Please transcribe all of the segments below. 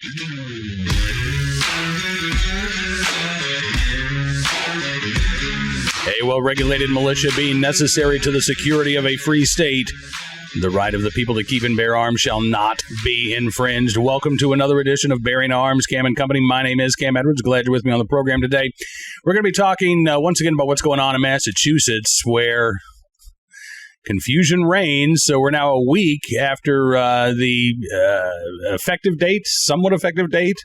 A well-regulated militia being necessary to the security of a free state. The right of the people to keep and bear arms shall not be infringed. Welcome to another edition of Bearing Arms, Cam and Company. My name is Cam Edwards. Glad you're with me on the program today. We're going to be talking once again about what's going on in Massachusetts, where confusion reigns. So we're now a week after the somewhat effective date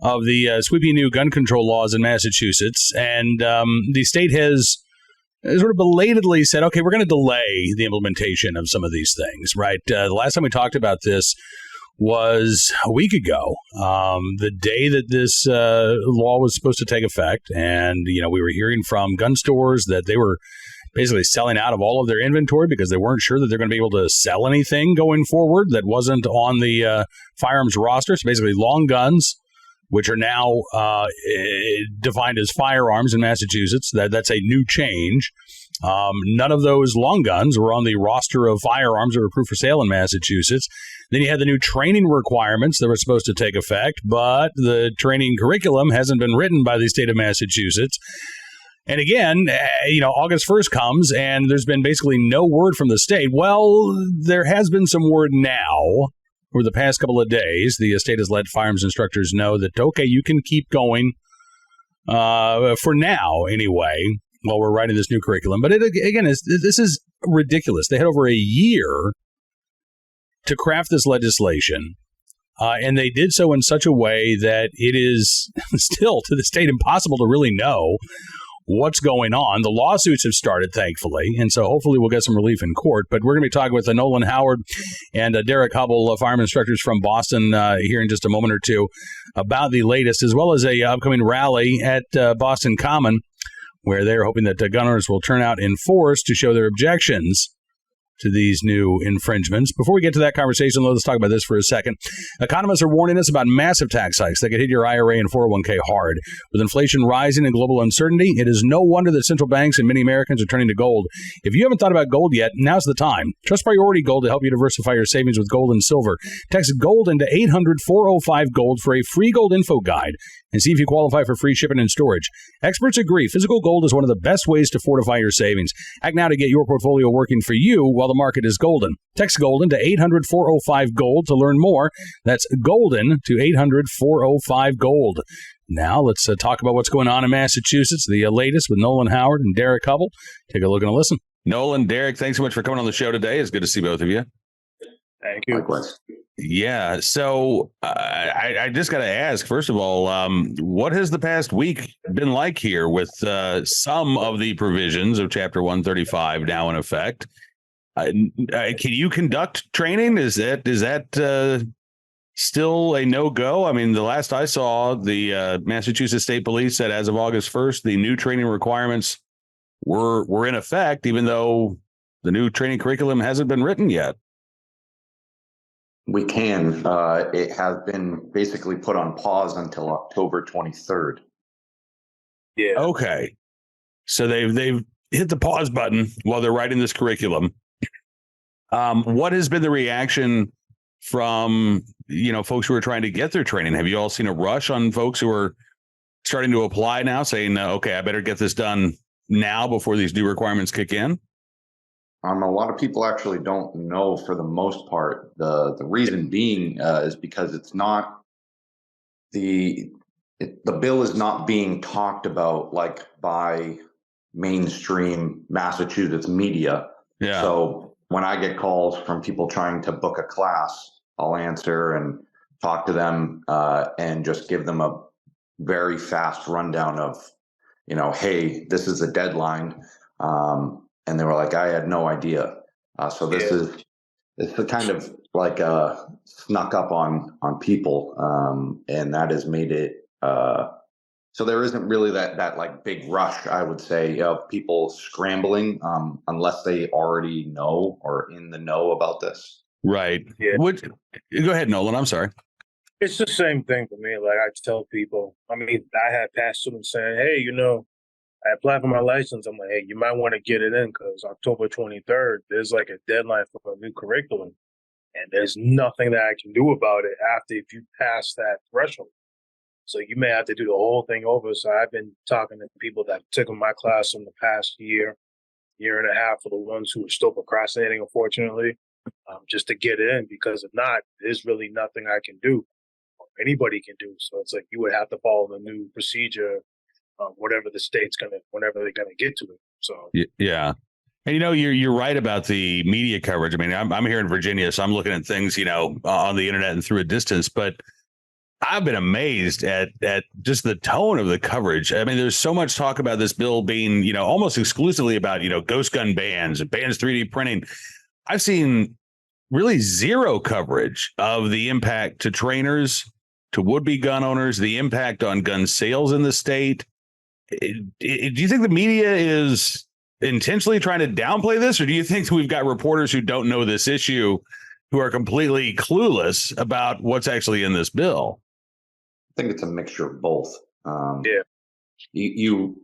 of the sweeping new gun control laws in Massachusetts. And the state has sort of belatedly said, okay, we're going to delay the implementation of some of these things, right? The last time we talked about this was a week ago, the day that this law was supposed to take effect. And, we were hearing from gun stores that they were basically selling out of all of their inventory because they weren't sure that they're going to be able to sell anything going forward that wasn't on the firearms roster. So basically long guns, which are now defined as firearms in Massachusetts. That's a new change. None of those long guns were on the roster of firearms that were approved for sale in Massachusetts. Then you had the new training requirements that were supposed to take effect, but the training curriculum hasn't been written by the state of Massachusetts. And again, August 1st comes, and there's been basically no word from the state. Well, there has been some word now. Over the past couple of days, the state has let firearms instructors know that, okay, you can keep going for now anyway, while we're writing this new curriculum. But this is ridiculous. They had over a year to craft this legislation, and they did so in such a way that it is still, to this date, impossible to really know what's going on. The lawsuits have started, thankfully, and so hopefully we'll get some relief in court. But we're going to be talking with Nolan and Derek Hubbell, firearm instructors from Boston, here in just a moment or two about the latest, as well as a upcoming rally at Boston Common, where they're hoping that gun owners will turn out in force to show their objections to these new infringements. Before we get to that conversation, let's talk about this for a second. Economists are warning us about massive tax hikes that could hit your IRA and 401k hard. With inflation rising and global uncertainty, it is no wonder that central banks and many Americans are turning to gold. If you haven't thought about gold yet, now's the time. Trust Priority Gold to help you diversify your savings with gold and silver. Text GOLD into 800-405-GOLD for a free gold info guide and see if you qualify for free shipping and storage. Experts agree physical gold is one of the best ways to fortify your savings. Act now to get your portfolio working for you while the market is golden. Text GOLDEN to 800-405-GOLD to learn more. That's GOLDEN to 800-405-GOLD. Now let's talk about what's going on in Massachusetts, the latest with Nolan Howard and Derek Hubbell. Take a look and a listen. Nolan, Derek, thanks so much for coming on the show today. It's good to see both of you. Thank you. Likewise. Yeah, so I just got to ask, first of all, what has the past week been like here with some of the provisions of Chapter 135 now in effect? Can you conduct training? Is that still a no-go? I mean, the last I saw, the Massachusetts State Police said as of August 1st, the new training requirements were in effect, even though the new training curriculum hasn't been written yet. We can. It has been basically put on pause until October 23rd. Yeah. Okay. So they've hit the pause button while they're writing this curriculum. What has been the reaction from, folks who are trying to get their training? Have you all seen a rush on folks who are starting to apply now, saying, okay, I better get this done now before these new requirements kick in? A lot of people actually don't know, for the most part. The reason being is because it's not the bill is not being talked about like by mainstream Massachusetts media. Yeah. So when I get calls from people trying to book a class, I'll answer and talk to them and just give them a very fast rundown of, hey, this is the deadline. And they were like, I had no idea. So it's the kind of like snuck up on people. And that has made it so there isn't really that like big rush, I would say, of people scrambling unless they already know or in the know about this. Right. Yeah. Go ahead, Nolan. I'm sorry. It's the same thing for me. Like I tell people, I had past students saying, hey, I applied for my license. I'm like, hey, you might want to get it in because October 23rd, there's like a deadline for a new curriculum. and there's nothing that I can do about it after if you pass that threshold. So you may have to do the whole thing over. So I've been talking to people that took my class in the past year and a half, for the ones who are still procrastinating, unfortunately, just to get in, because if not, there's really nothing I can do or anybody can do. So it's like you would have to follow the new procedure, whatever the state's whenever they're gonna get to it. So yeah. And you're right about the media coverage. I mean, I'm here in Virginia, so I'm looking at things, on the internet and through a distance, but I've been amazed at just the tone of the coverage. I mean, there's so much talk about this bill being, almost exclusively about, ghost gun bans and bans 3D printing. I've seen really zero coverage of the impact to trainers, to would-be gun owners, the impact on gun sales in the state. Do you think the media is intentionally trying to downplay this, or do you think we've got reporters who don't know this issue, who are completely clueless about what's actually in this bill? I think it's a mixture of both. Yeah. You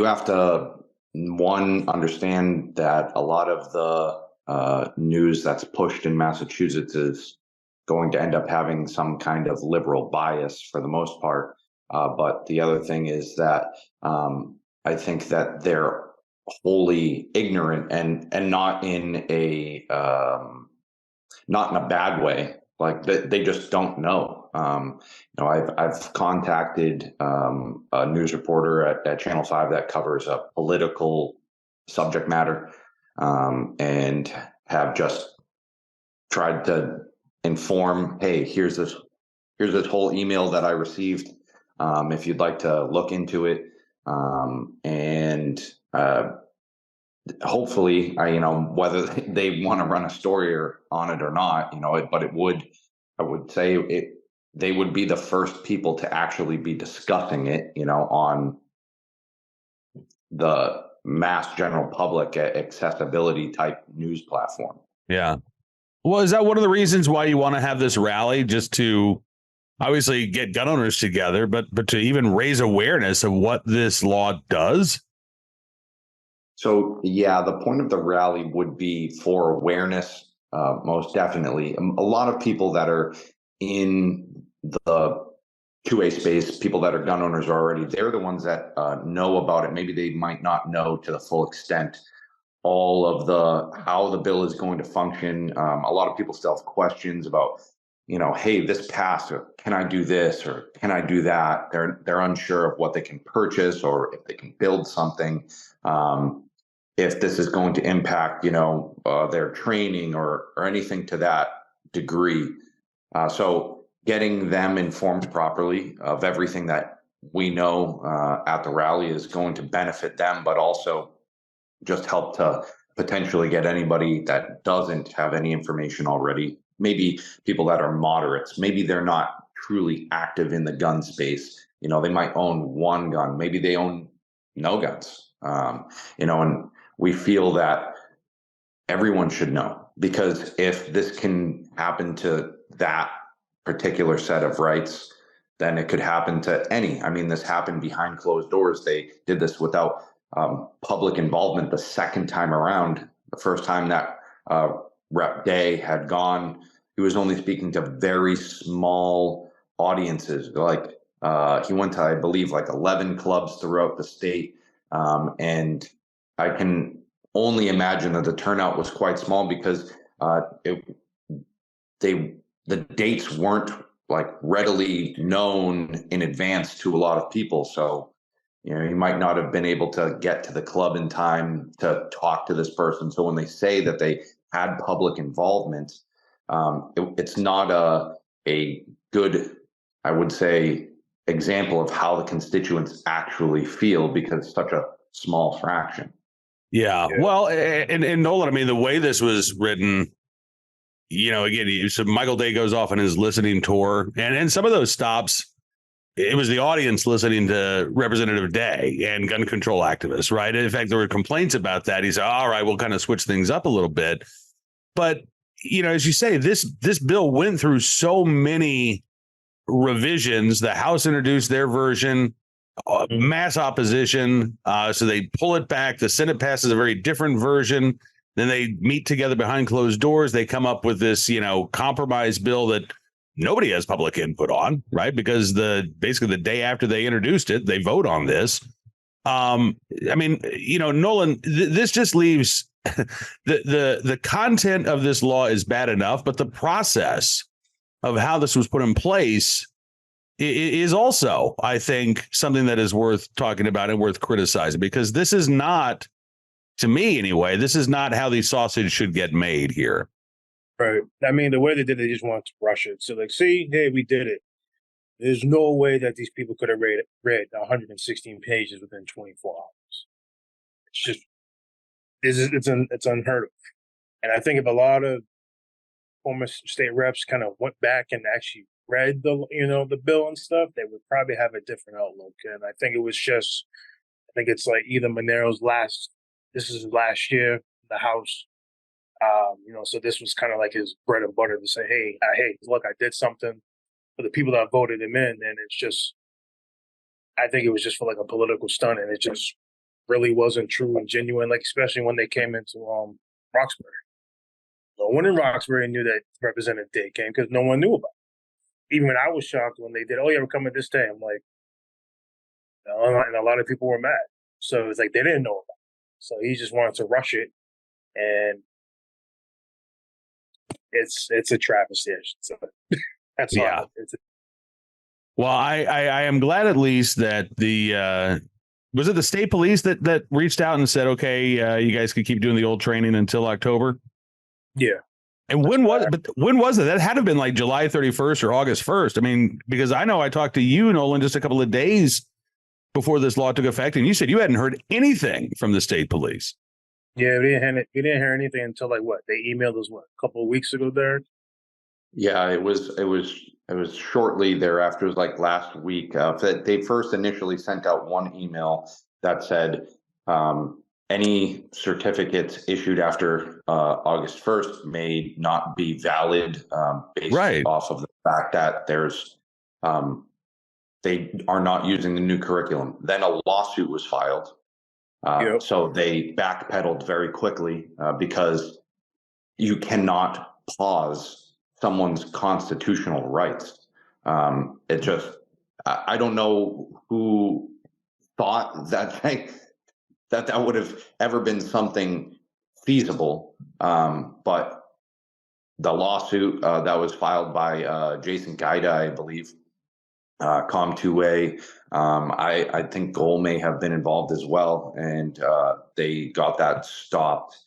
have to, one, understand that a lot of the news that's pushed in Massachusetts is going to end up having some kind of liberal bias for the most part. But the other thing is that I think that they're wholly ignorant and not in a bad way. Like they just don't know. I've contacted a news reporter at Channel 5 that covers a political subject matter, and have just tried to inform, hey, here's this whole email that I received. If you'd like to look into it, and hopefully, whether they want to run a story on it or not, but I would say they would be the first people to actually be discussing it, on the mass general public accessibility type news platform. Yeah. Well, is that one of the reasons why you want to have this rally, just to obviously get gun owners together, but to even raise awareness of what this law does? So, yeah, the point of the rally would be for awareness, most definitely. A lot of people that are in the 2A space, people that are gun owners already, they're the ones that know about it. Maybe they might not know to the full extent all of how the bill is going to function. A lot of people still have questions about, hey, this passed, or can I do this, or can I do that? They're unsure of what they can purchase or if they can build something. If this is going to impact, their training or anything to that degree. So getting them informed properly of everything that we know at the rally is going to benefit them, but also just help to potentially get anybody that doesn't have any information already, maybe people that are moderates, maybe they're not truly active in the gun space. They might own one gun, maybe they own no guns, and we feel that everyone should know, because if this can happen to that particular set of rights, then it could happen to any. I mean, this happened behind closed doors. They did this without public involvement the second time around. The first time that Rep. Day had gone, he was only speaking to very small audiences. Like he went to, I believe, like 11 clubs throughout the state. And I can only imagine that the turnout was quite small because the dates weren't like readily known in advance to a lot of people. So, you might not have been able to get to the club in time to talk to this person. So when they say that they had public involvement, it's not a good, I would say, example of how the constituents actually feel, because it's such a small fraction. Yeah. Well, and Nolan, I mean, the way this was written, again, so Michael Day goes off on his listening tour, and some of those stops, it was the audience listening to Representative Day and gun control activists, right? In fact, there were complaints about that. He said, all right, we'll kind of switch things up a little bit. But, as you say, this bill went through so many revisions. The House introduced their version, mass opposition. So they pull it back. The Senate passes a very different version. Then they meet together behind closed doors. They come up with this, compromise bill that nobody has public input on, right? Because basically the day after they introduced it, they vote on this. Nolan, this just leaves the content of this law is bad enough, but the process of how this was put in place is also, I think, something that is worth talking about and worth criticizing, because this is not, to me anyway, this is not how the sausage should get made here. Right. I mean, the way they did it, they just wanted to rush it. So, see, hey, we did it. There's no way that these people could have read 116 pages within 24 hours. It's unheard of. And I think if a lot of former state reps kind of went back and actually read the bill and stuff, they would probably have a different outlook. And I think it's like either Monero's this is his last year in the House. So this was kind of like his bread and butter to say, hey, look, I did something for the people that voted him in. And I think it was just for like a political stunt, and it just really wasn't true and genuine, like especially when they came into Roxbury. No one in Roxbury knew that Representative Day came because no one knew about it. Even when I was shocked when they did, oh yeah, we're coming this day. I'm like, and a lot of people were mad. So it's like they didn't know about it. So he just wanted to rush it, and it's a travesty. So that's all. Well, I am glad at least that was it the state police that reached out and said, okay, you guys could keep doing the old training until October? Yeah. And when was it? That had to have been like July 31st or August 1st. I mean, because I know I talked to you, Nolan, just a couple of days before this law took effect, and you said you hadn't heard anything from the state police. Yeah, we didn't hear anything until like what? They emailed us a couple of weeks ago, Derek? Yeah, it was shortly thereafter. It was like last week. They first initially sent out one email that said any certificates issued after August 1st may not be valid based off of the fact that they are not using the new curriculum. Then a lawsuit was filed. So they backpedaled very quickly because you cannot pause someone's constitutional rights. I don't know who thought that that would have ever been something feasible. But the lawsuit that was filed by Jason Gaida, I believe, Com2A, I think Goal may have been involved as well, and they got that stopped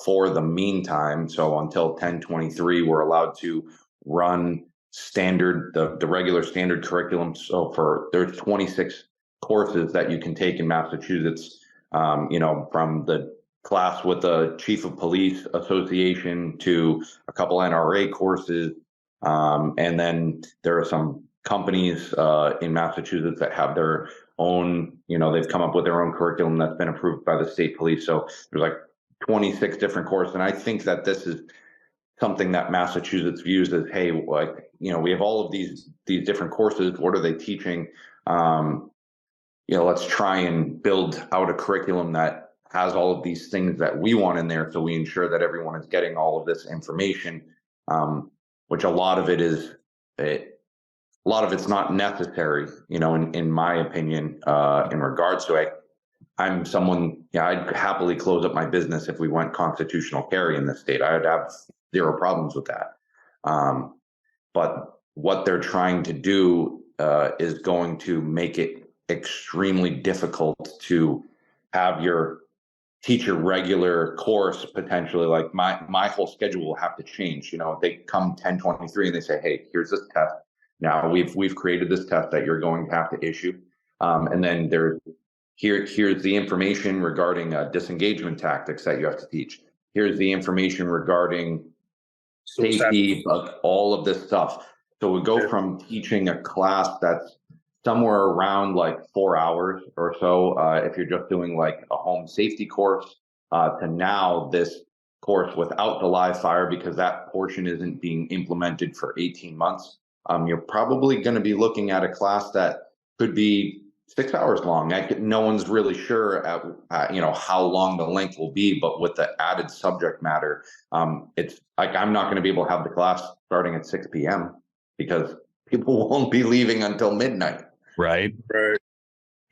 for the meantime. So until 10/23, we're allowed to run the regular standard curriculum. So there's 26 courses that you can take in Massachusetts, from the class with the Chief of Police Association to a couple NRA courses. And then there are some companies in Massachusetts that have their own, they've come up with their own curriculum that's been approved by the state police. So there's like 26 different courses. And I think that this is something that Massachusetts views as, hey, we have all of these different courses. What are they teaching? Let's try and build out a curriculum that has all of these things that we want in there, so we ensure that everyone is getting all of this information, which a lot of it's not necessary, in my opinion, in regards to it. I'm someone, I'd happily close up my business if we went constitutional carry in this state. I would have zero problems with that. But what they're trying to do is going to make it extremely difficult to teach your regular course potentially. Like my whole schedule will have to change. If they come 10/23 and they say, hey, here's this test. Now we've created this test that you're going to have to issue. And then here's the information regarding disengagement tactics that you have to teach. Here's the information regarding safety, all of this stuff. So we go from teaching a class that's somewhere around like 4 hours or so, if you're just doing like a home safety course, to now this course without the live fire, because that portion isn't being implemented for 18 months. You're probably going to be looking at a class that could be 6 hours long. No one's really sure how long the length will be, but with the added subject matter, it's like I'm not going to be able to have the class starting at 6 p.m. because people won't be leaving until midnight. Right. Right.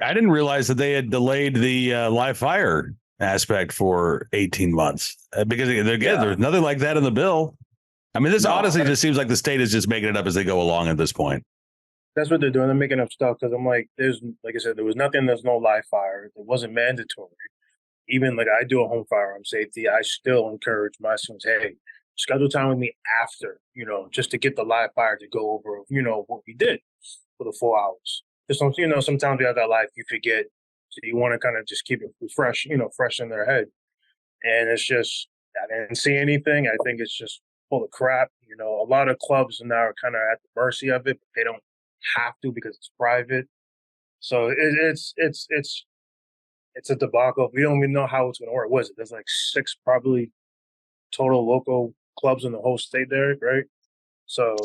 I didn't realize that they had delayed the live fire aspect for 18 months because again, there's nothing like that in the bill. I mean, this honestly just seems like the state is just making it up as they go along at this point. That's what they're doing. They're making up stuff because I'm like, like I said, there was nothing. There's no live fire. It wasn't mandatory. Even like I do a home firearm safety, I still encourage my students, hey, schedule time with me after, just to get the live fire to go over, what we did for the 4 hours. Just sometimes you have that life you forget, so you want to kind of just keep it fresh, fresh in their head. And it's just, I didn't see anything. I think it's just full of crap. A lot of clubs now are kind of at the mercy of it, but they don't have to because it's private. So it's a debacle. We don't even know how it's going to work. What is it? There's like 6 probably total local clubs in the whole state there, right? So,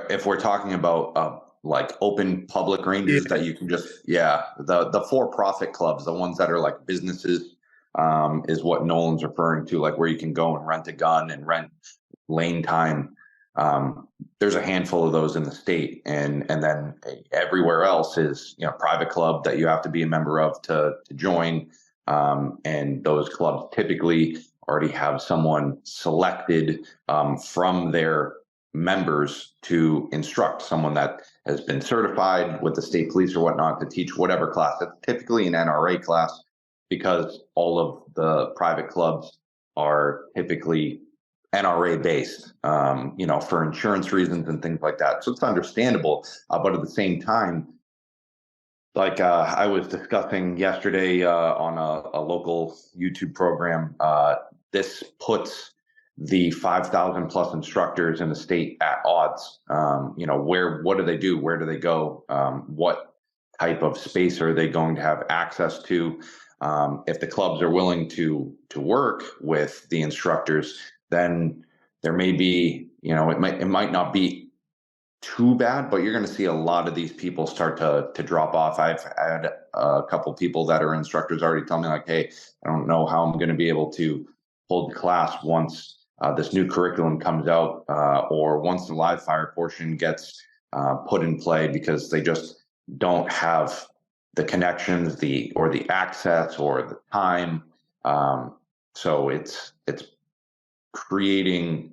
if we're talking about like open public ranges that you can just, the for-profit clubs, the ones that are like businesses, is what Nolan's referring to, like where you can go and rent a gun and rent lane time. There's a handful of those in the state, and then everywhere else is private club that you have to be a member of to join, and those clubs typically already have someone selected from their members to instruct, someone that has been certified with the state police or whatnot to teach whatever class. It's typically an NRA class because all of the private clubs are typically NRA based, for insurance reasons and things like that. So it's understandable. But at the same time, like I was discussing yesterday on a local YouTube program, this puts the 5,000 plus instructors in the state at odds. What do they do? Where do they go? What type of space are they going to have access to? If the clubs are willing to work with the instructors, then there may be, it might not be too bad, but you're going to see a lot of these people start to drop off. I've had a couple people that are instructors already tell me like, hey, I don't know how I'm going to be able to hold the class once this new curriculum comes out, or once the live fire portion gets put in play, because they just don't have the connections, the access or the time. So it's creating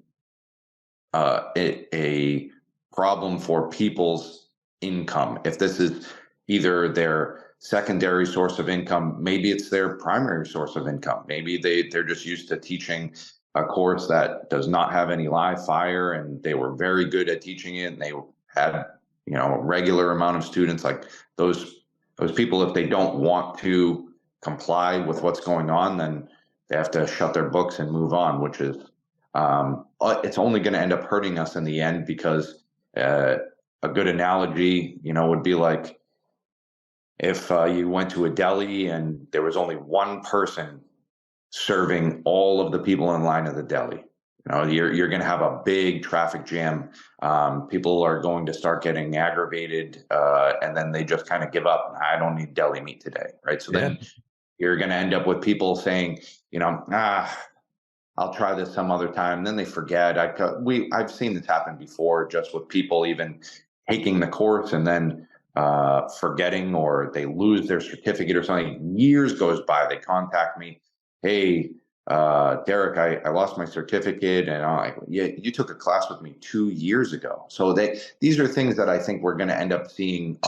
a problem for people's income. If this is either their secondary source of income, maybe it's their primary source of income. Maybe they're just used to teaching a course that does not have any live fire, and they were very good at teaching it, and they had a regular amount of students. Like those people, if they don't want to comply with what's going on, then they have to shut their books and move on, which is it's only going to end up hurting us in the end, because a good analogy, would be like if you went to a deli and there was only one person serving all of the people in line at the deli. You're going to have a big traffic jam. People are going to start getting aggravated, and then they just kind of give up. I don't need deli meat today, right? So then you're going to end up with people saying, I'll try this some other time. Then they forget. I've seen this happen before, just with people even taking the course and then forgetting, or they lose their certificate or something. Years goes by, they contact me. Hey, Derek, I lost my certificate. And I'm like, yeah, you took a class with me 2 years ago. So these are things that I think we're going to end up seeing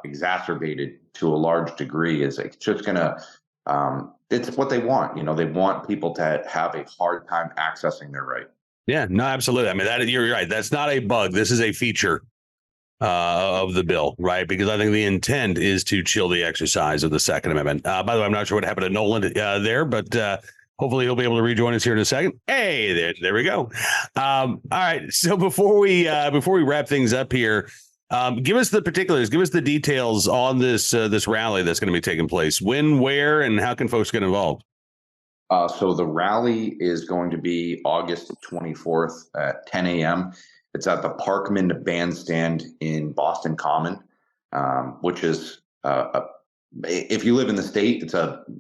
exacerbated to a large degree. Is it's just going to, it's what they want. They want people to have a hard time accessing their right. Yeah, no, absolutely. I mean, you're right. That's not a bug. This is a feature of the bill, right? Because I think the intent is to chill the exercise of the Second Amendment. By the way, I'm not sure what happened to Nolan there, but hopefully he'll be able to rejoin us here in a second. Hey, there we go. All right. So before we wrap things up here, give us the particulars, give us the details on this rally that's going to be taking place. When, where, and how can folks get involved? So the rally is going to be August 24th at 10 a.m. It's at the Parkman Bandstand in Boston Common, which is if you live in the state,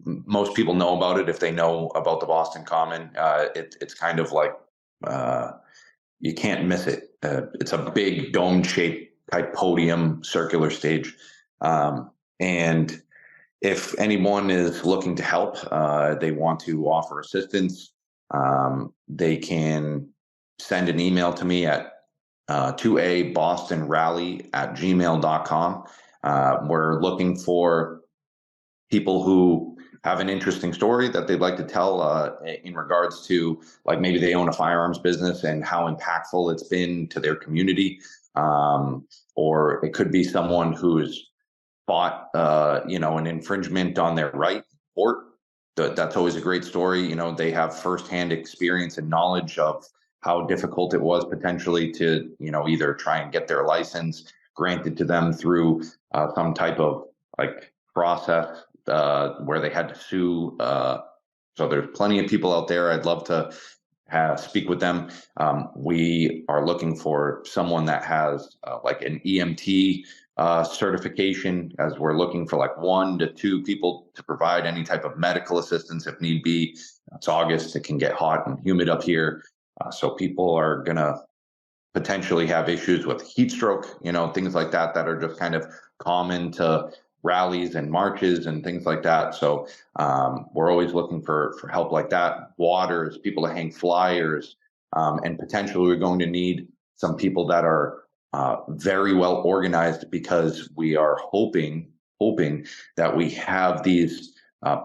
most people know about it if they know about the Boston Common. It's kind of like you can't miss it. It's a big dome-shaped type podium, circular stage, and if anyone is looking to help, they want to offer assistance, they can send an email to me at 2abostonrally@gmail.com. We're looking for people who have an interesting story that they'd like to tell in regards to, like, maybe they own a firearms business and how impactful it's been to their community. Or it could be someone who's fought, an infringement on their right or that's always a great story. They have firsthand experience and knowledge of how difficult it was potentially to, either try and get their license granted to them through some type of like process where they had to sue. So there's plenty of people out there. I'd love to speak with them. We are looking for someone that has like an EMT certification, as we're looking for like 1 to 2 people to provide any type of medical assistance if need be. It's August, it can get hot and humid up here. So people are going to potentially have issues with heat stroke, things like that are just kind of common to rallies and marches and things like that. So we're always looking for help like that. Waters, people to hang flyers, and potentially we're going to need some people that are very well organized, because we are hoping that we have these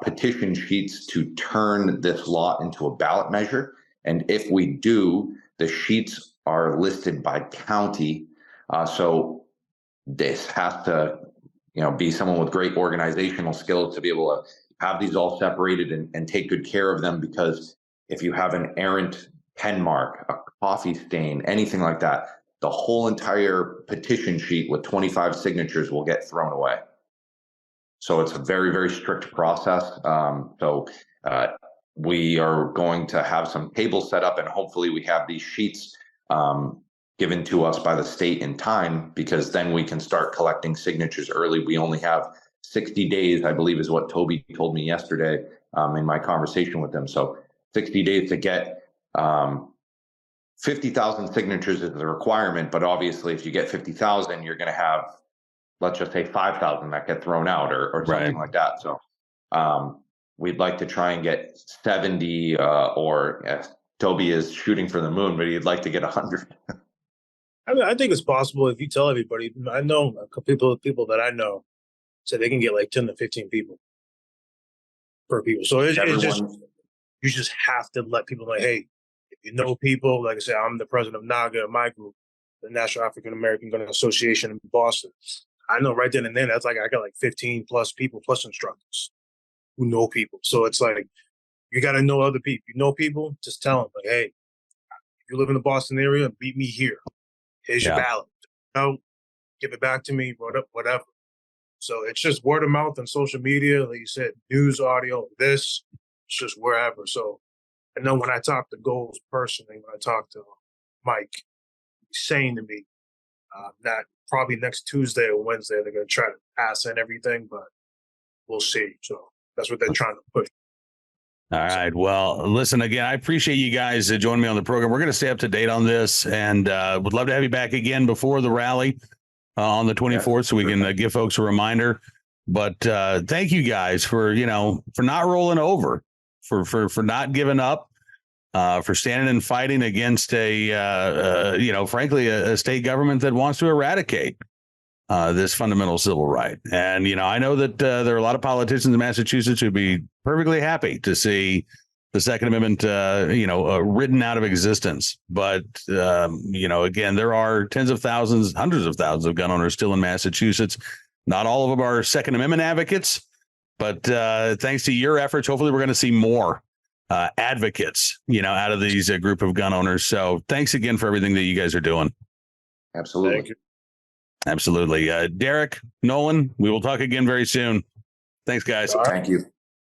petition sheets to turn this law into a ballot measure. And if we do, the sheets are listed by county. So this has to, be someone with great organizational skills to be able to have these all separated and take good care of them. Because if you have an errant pen mark, a coffee stain, anything like that, the whole entire petition sheet with 25 signatures will get thrown away. So it's a very, very strict process. We are going to have some tables set up, and hopefully we have these sheets given to us by the state in time, because then we can start collecting signatures early. We only have 60 days, I believe, is what Toby told me yesterday in my conversation with him. So 60 days to get 50,000 signatures is the requirement, but obviously if you get 50,000, you're going to have, let's just say 5,000 that get thrown out or something like that. So we'd like to try and get 70 Toby is shooting for the moon, but he'd like to get 100. I think it's possible if you tell everybody. I know a couple people that I know say they can get like 10 to 15 people per people. So it's just, you just have to let people know, hey, if you know people, like I said, I'm the president of NAGA, my group, the National African American Gun Association in Boston. I know right then and then, that's like, I got like 15 plus people plus instructors who know people. So it's like, you got to know other people. You know people, just tell them, like, hey, if you live in the Boston area, meet me here. Here's your ballot. Give it back to me, whatever. So it's just word of mouth and social media, like you said, news, audio, it's just wherever. So I know when I talk to Goals personally, when I talk to Mike, he's saying to me that probably next Tuesday or Wednesday, they're going to try to pass in everything, but we'll see. So that's what they're trying to push. All right. Well, listen, again, I appreciate you guys joining me on the program. We're going to stay up to date on this, and would love to have you back again before the rally on the 24th, so we can give folks a reminder. But thank you guys for not rolling over, for not giving up, for standing and fighting against frankly, a state government that wants to eradicate this fundamental civil right. And, I know that there are a lot of politicians in Massachusetts who'd be perfectly happy to see the Second Amendment, written out of existence. But, again, there are tens of thousands, hundreds of thousands of gun owners still in Massachusetts. Not all of them are Second Amendment advocates, but thanks to your efforts, hopefully we're going to see more advocates, out of these group of gun owners. So thanks again for everything that you guys are doing. Absolutely. Thank you. Absolutely. Derek, Nolan, we will talk again very soon. Thanks, guys. Right. Thank you.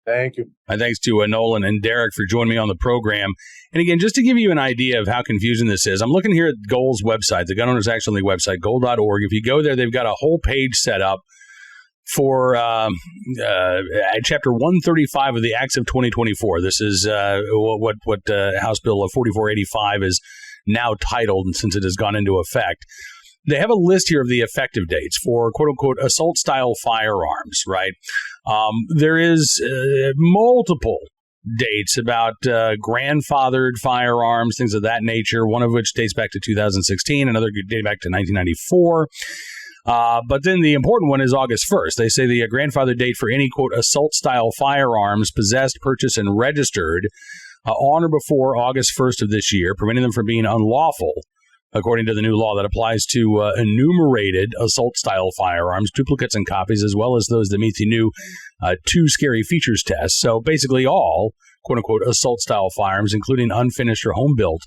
Thank you. And thanks to Nolan and Derek for joining me on the program. And again, just to give you an idea of how confusing this is, I'm looking here at Goal's website, the Gun Owners Action League website, goal.org. If you go there, they've got a whole page set up for Chapter 135 of the Acts of 2024. This is what House Bill 4485 is now titled, and since it has gone into effect. They have a list here of the effective dates for quote-unquote assault-style firearms, right? There is multiple dates about grandfathered firearms, things of that nature, one of which dates back to 2016, another dating back to 1994. But then the important one is August 1st. They say the grandfather date for any, quote, assault-style firearms possessed, purchased, and registered on or before August 1st of this year, preventing them from being unlawful, according to the new law that applies to enumerated assault-style firearms, duplicates and copies, as well as those that meet the new two scary features test. So basically all, quote-unquote, assault-style firearms, including unfinished or home-built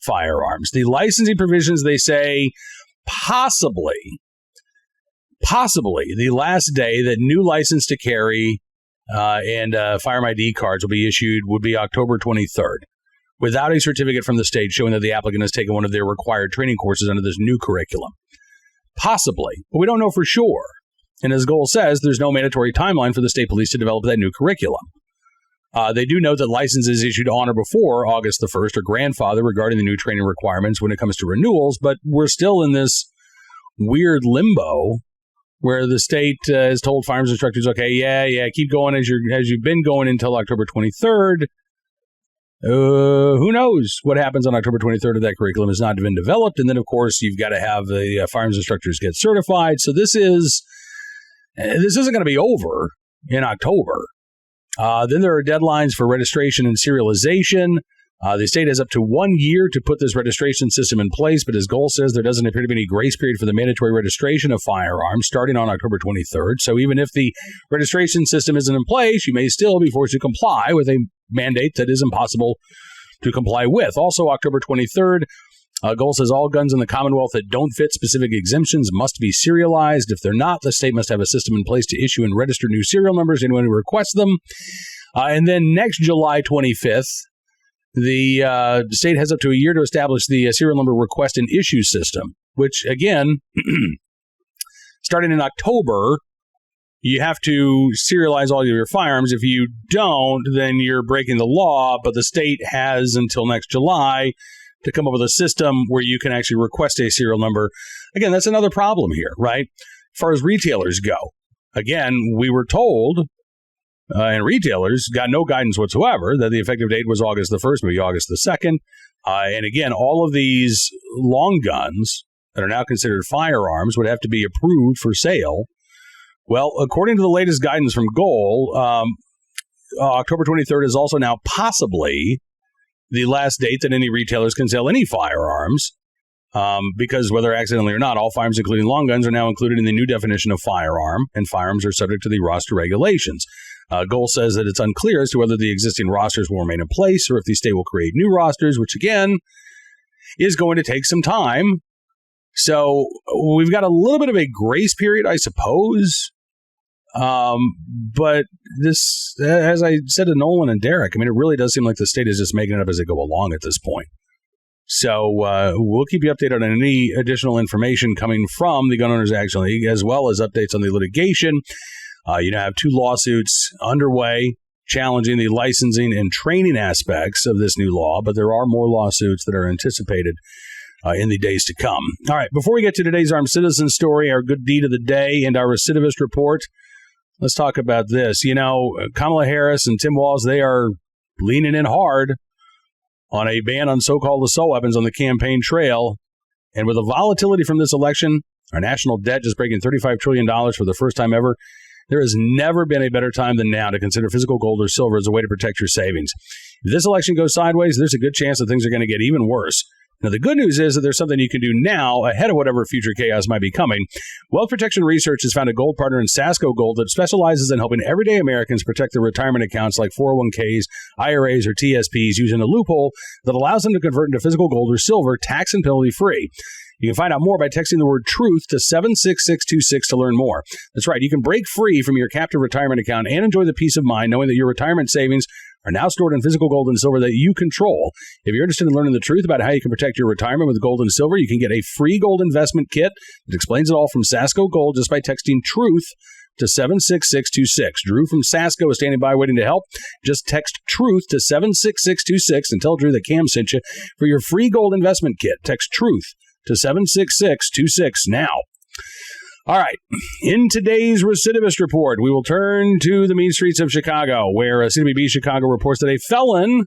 firearms. The licensing provisions, they say, possibly the last day that new license to carry and firearm ID cards will be issued would be October 23rd. Without a certificate from the state showing that the applicant has taken one of their required training courses under this new curriculum. Possibly, but we don't know for sure. And as Goal says, there's no mandatory timeline for the state police to develop that new curriculum. They do note that licenses issued on or before August the 1st are grandfathered regarding the new training requirements when it comes to renewals, but we're still in this weird limbo where the state has told firearms instructors, okay, yeah, keep going as you've been going until October 23rd. Who knows what happens on October 23rd if that curriculum has not been developed. And then, of course, you've got to have the firearms instructors get certified. So this isn't going to be over in October. Then there are deadlines for registration and serialization. The state has up to 1 year to put this registration system in place, but as Goal says, there doesn't appear to be any grace period for the mandatory registration of firearms starting on October 23rd. So even if the registration system isn't in place, you may still be forced to comply with a mandate that is impossible to comply with. Also, October 23rd, Goal says all guns in the Commonwealth that don't fit specific exemptions must be serialized. If they're not, the state must have a system in place to issue and register new serial numbers anyone who requests them. And then next July 25th, the state has up to a year to establish the serial number request and issue system, which, again, starting in October, you have to serialize all of your firearms. If you don't, then you're breaking the law, but the state has until next July to come up with a system where you can actually request a serial number. Again, that's another problem here, right? As far as retailers go, again, we were told, and retailers got no guidance whatsoever, that the effective date was August the 1st, maybe August the 2nd. And again, all of these long guns that are now considered firearms would have to be approved for sale. Well, according to the latest guidance from Goal, October 23rd is also now possibly the last date that any retailers can sell any firearms, because whether accidentally or not, all firearms, including long guns, are now included in the new definition of firearm, and firearms are subject to the roster regulations. Goal says that it's unclear as to whether the existing rosters will remain in place or if the state will create new rosters, which, again, is going to take some time. So we've got a little bit of a grace period, I suppose. But this, as I said to Nolan and Derek, I mean, it really does seem like the state is just making it up as they go along at this point. So we'll keep you updated on any additional information coming from the Gun Owners Action League, as well as updates on the litigation. You now have 2 lawsuits underway challenging the licensing and training aspects of this new law, but there are more lawsuits that are anticipated in the days to come. All right, before we get to today's Armed Citizen story, our good deed of the day, and our recidivist report, let's talk about this. You know, Kamala Harris and Tim Walz, they are leaning in hard on a ban on so-called assault weapons on the campaign trail. And with the volatility from this election, our national debt just breaking $35 trillion for the first time ever, there has never been a better time than now to consider physical gold or silver as a way to protect your savings. If this election goes sideways, there's a good chance that things are going to get even worse. Now, the good news is that there's something you can do now ahead of whatever future chaos might be coming. Wealth Protection Research has found a gold partner in Sasco Gold that specializes in helping everyday Americans protect their retirement accounts like 401ks, IRAs, or TSPs using a loophole that allows them to convert into physical gold or silver tax and penalty free. You can find out more by texting the word TRUTH to 76626 to learn more. That's right. You can break free from your captive retirement account and enjoy the peace of mind knowing that your retirement savings are now stored in physical gold and silver that you control. If you're interested in learning the truth about how you can protect your retirement with gold and silver, you can get a free gold investment kit that explains it all from Sasco Gold just by texting TRUTH to 76626. Drew from Sasko is standing by waiting to help. Just text TRUTH to 76626 and tell Drew that Cam sent you for your free gold investment kit. Text TRUTH to 76626 now. All right. In today's recidivist report, we will turn to the mean streets of Chicago, where CWB Chicago reports that a felon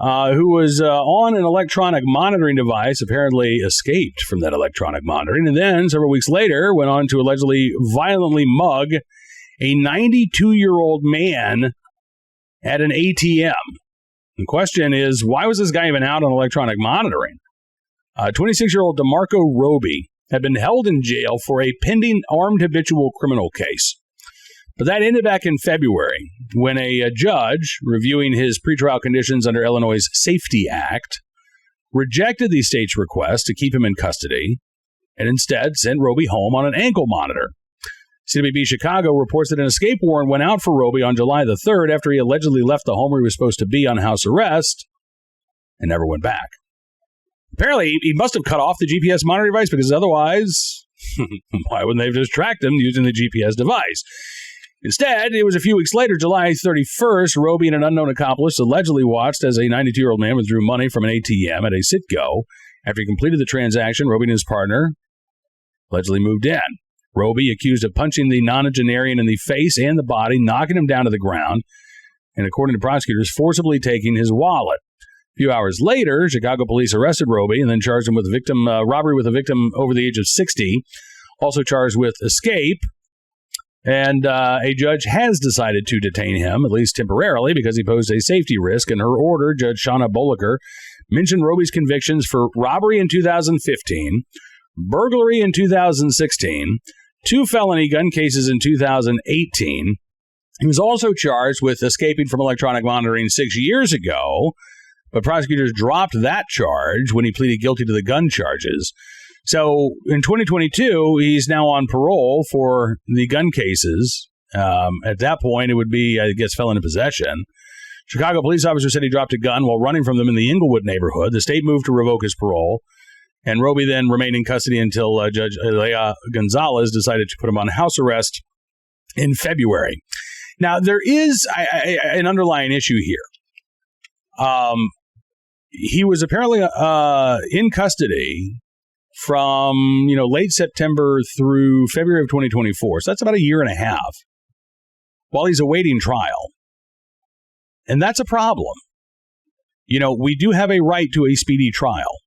who was on an electronic monitoring device apparently escaped from that electronic monitoring, and then several weeks later went on to allegedly violently mug a 92-year-old man at an ATM. The question is, why was this guy even out on electronic monitoring? 26-year-old DeMarco Roby had been held in jail for a pending armed habitual criminal case. But that ended back in February when a judge, reviewing his pretrial conditions under Illinois' Safety Act, rejected the state's request to keep him in custody and instead sent Roby home on an ankle monitor. CWB Chicago reports that an escape warrant went out for Roby on July the 3rd after he allegedly left the home where he was supposed to be on house arrest and never went back. Apparently, he must have cut off the GPS monitoring device because otherwise, why wouldn't they have just tracked him using the GPS device? Instead, it was a few weeks later, July 31st, Roby and an unknown accomplice allegedly watched as a 92-year-old man withdrew money from an ATM at a Citgo. After he completed the transaction, Roby and his partner allegedly moved in. Roby, accused of punching the nonagenarian in the face and the body, knocking him down to the ground, and according to prosecutors, forcibly taking his wallet. A few hours later, Chicago police arrested Roby and then charged him with robbery with a victim over the age of 60, also charged with escape. And a judge has decided to detain him, at least temporarily, because he posed a safety risk. In her order, Judge Shauna Boliker mentioned Roby's convictions for robbery in 2015, burglary in 2016, 2 felony gun cases in 2018. He was also charged with escaping from electronic monitoring 6 years ago, but prosecutors dropped that charge when he pleaded guilty to the gun charges. So in 2022, he's now on parole for the gun cases. At that point, it would be, I guess, felon in possession. Chicago police officer said he dropped a gun while running from them in the Inglewood neighborhood. The state moved to revoke his parole, and Roby then remained in custody until Judge Leah Gonzalez decided to put him on house arrest in February. Now, there is an underlying issue here. He was apparently in custody from late September through February of 2024. So that's about a year and a half while he's awaiting trial. And that's a problem. We do have a right to a speedy trial.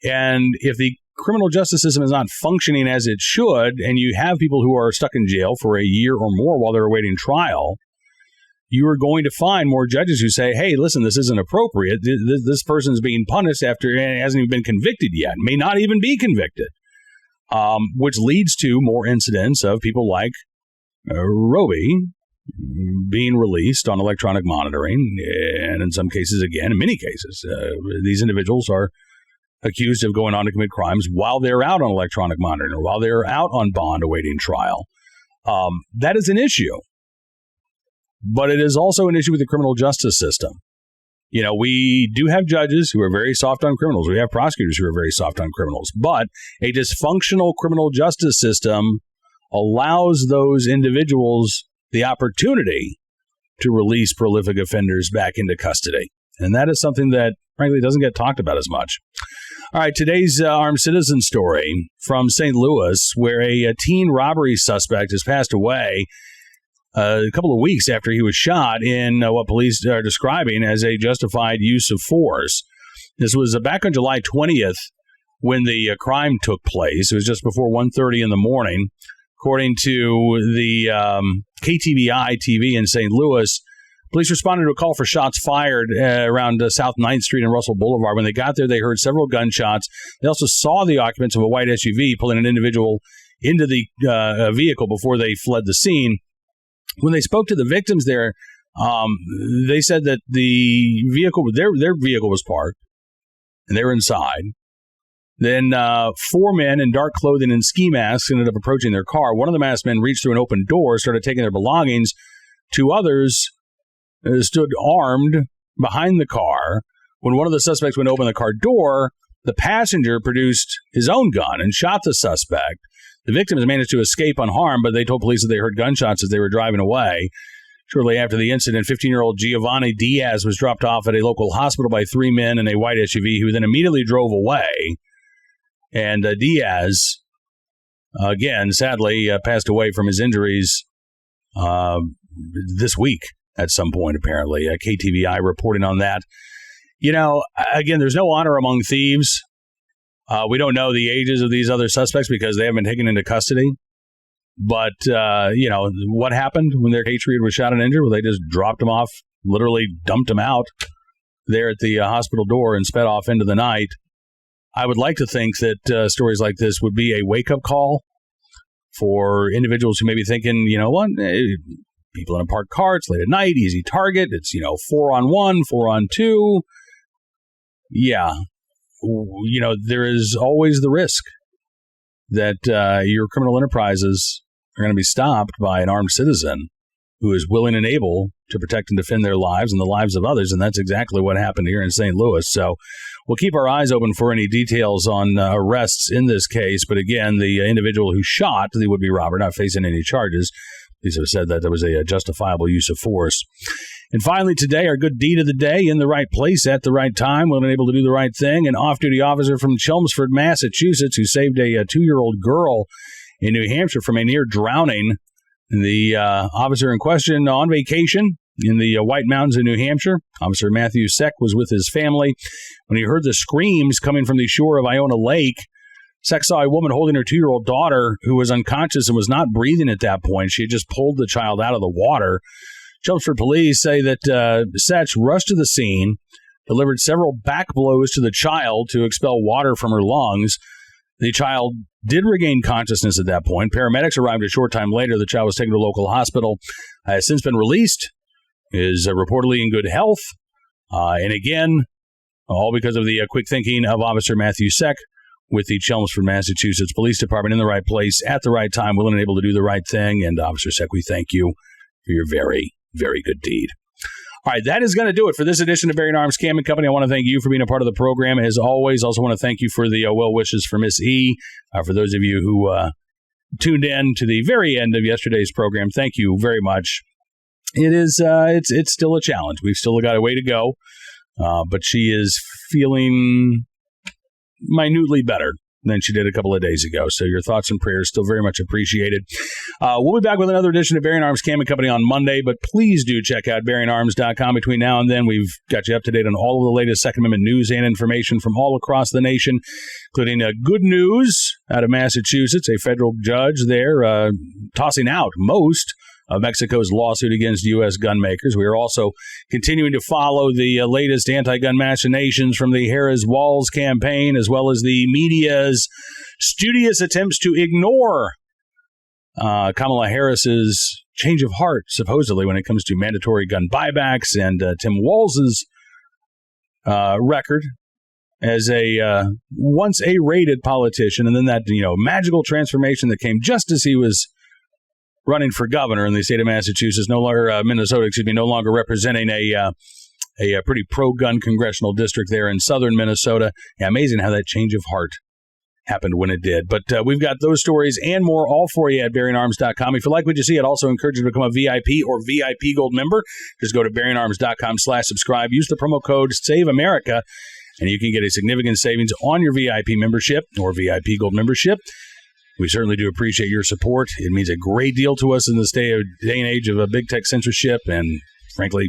And if the criminal justice system is not functioning as it should, and you have people who are stuck in jail for a year or more while they're awaiting trial, you are going to find more judges who say, hey, listen, this isn't appropriate. This person's being punished after it hasn't even been convicted yet, may not even be convicted, which leads to more incidents of people like Roby being released on electronic monitoring. And in some cases, again, in many cases, these individuals are accused of going on to commit crimes while they're out on electronic monitoring or while they're out on bond awaiting trial. That is an issue. But it is also an issue with the criminal justice system. We do have judges who are very soft on criminals. We have prosecutors who are very soft on criminals. But a dysfunctional criminal justice system allows those individuals the opportunity to release prolific offenders back into custody. And that is something that, frankly, doesn't get talked about as much. All right, today's armed citizen story from St. Louis, where a teen robbery suspect has passed away a couple of weeks after he was shot in what police are describing as a justified use of force. This was back on July 20th when the crime took place. It was just before 1:30 in the morning. According to the KTVI TV in St. Louis, police responded to a call for shots fired around South 9th Street and Russell Boulevard. When they got there, they heard several gunshots. They also saw the occupants of a white SUV pulling an individual into the vehicle before they fled the scene. When they spoke to the victims there, they said that the vehicle, their vehicle was parked, and they were inside. Then 4 men in dark clothing and ski masks ended up approaching their car. One of the masked men reached through an open door, started taking their belongings. 2 others stood armed behind the car. When one of the suspects went to open the car door, the passenger produced his own gun and shot the suspect. The victims managed to escape unharmed, but they told police that they heard gunshots as they were driving away. Shortly after the incident, 15-year-old Giovanni Diaz was dropped off at a local hospital by 3 men in a white SUV who then immediately drove away. And Diaz, again, sadly, passed away from his injuries this week at some point, apparently. KTVI reporting on that. You know, again, there's no honor among thieves. We don't know the ages of these other suspects because they haven't been taken into custody. But, you know, what happened when their patriot was shot and injured? Well, they just dropped him off, literally dumped him out there at the hospital door and sped off into the night. I would like to think that stories like this would be a wake-up call for individuals who may be thinking, you know what, people in a parked car, it's late at night, easy target, it's, 4-on-1, 4-on-2. Yeah. There is always the risk that your criminal enterprises are going to be stopped by an armed citizen who is willing and able to protect and defend their lives and the lives of others, and that's exactly what happened here in St. Louis. So we'll keep our eyes open for any details on arrests in this case, but again, the individual who shot the would-be robber not facing any charges. Police have said that there was a justifiable use of force. And finally today, our good deed of the day, in the right place at the right time, willing and able to do the right thing. An off-duty officer from Chelmsford, Massachusetts, who saved a 2-year-old girl in New Hampshire from a near drowning. The officer in question on vacation in the White Mountains in New Hampshire. Officer Matthew Seck was with his family when he heard the screams coming from the shore of Iona Lake. Seck saw a woman holding her 2-year-old daughter who was unconscious and was not breathing at that point. She had just pulled the child out of the water. Chelmsford police say that Seck rushed to the scene, delivered several back blows to the child to expel water from her lungs. The child did regain consciousness at that point. Paramedics arrived a short time later. The child was taken to a local hospital, has since been released, is reportedly in good health. And again, all because of the quick thinking of Officer Matthew Seck with the Chelmsford, Massachusetts Police Department, in the right place at the right time, willing and able to do the right thing. And Officer Seck, we thank you for your very, very good deed. All right, that is going to do it for this edition of Bearing Arms Cam & Company. I want to thank you for being a part of the program, as always. Also want to thank you for the well wishes for Miss E. For those of you who tuned in to the very end of yesterday's program, thank you very much. It is it's still a challenge. We've still got a way to go, but she is feeling minutely better than she did a couple of days ago. So your thoughts and prayers still very much appreciated. We'll be back with another edition of Bearing Arms Cam & Company on Monday, but please do check out bearingarms.com. Between now and then, we've got you up to date on all of the latest Second Amendment news and information from all across the nation, including good news out of Massachusetts. A federal judge there tossing out most of Mexico's lawsuit against U.S. gun makers. We are also continuing to follow the latest anti-gun machinations from the Harris Walls campaign, as well as the media's studious attempts to ignore Kamala Harris's change of heart, supposedly, when it comes to mandatory gun buybacks, and Tim Walz's record as a once A-rated politician, and then that magical transformation that came just as he was running for governor in the state of Massachusetts, no longer representing a pretty pro-gun congressional district there in southern Minnesota. Yeah, amazing how that change of heart happened when it did. But we've got those stories and more all for you at bearingarms.com. If you like what you see, I'd also encourage you to become a VIP or VIP Gold member. Just go to bearingarms.com/subscribe. Use the promo code SAVEAMERICA, and you can get a significant savings on your VIP membership or VIP Gold membership. We certainly do appreciate your support. It means a great deal to us in this day and age of big tech censorship and, frankly,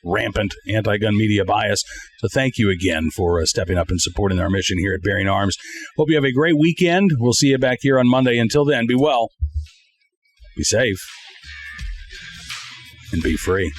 rampant anti-gun media bias. So thank you again for stepping up and supporting our mission here at Bearing Arms. Hope you have a great weekend. We'll see you back here on Monday. Until then, be well, be safe, and be free.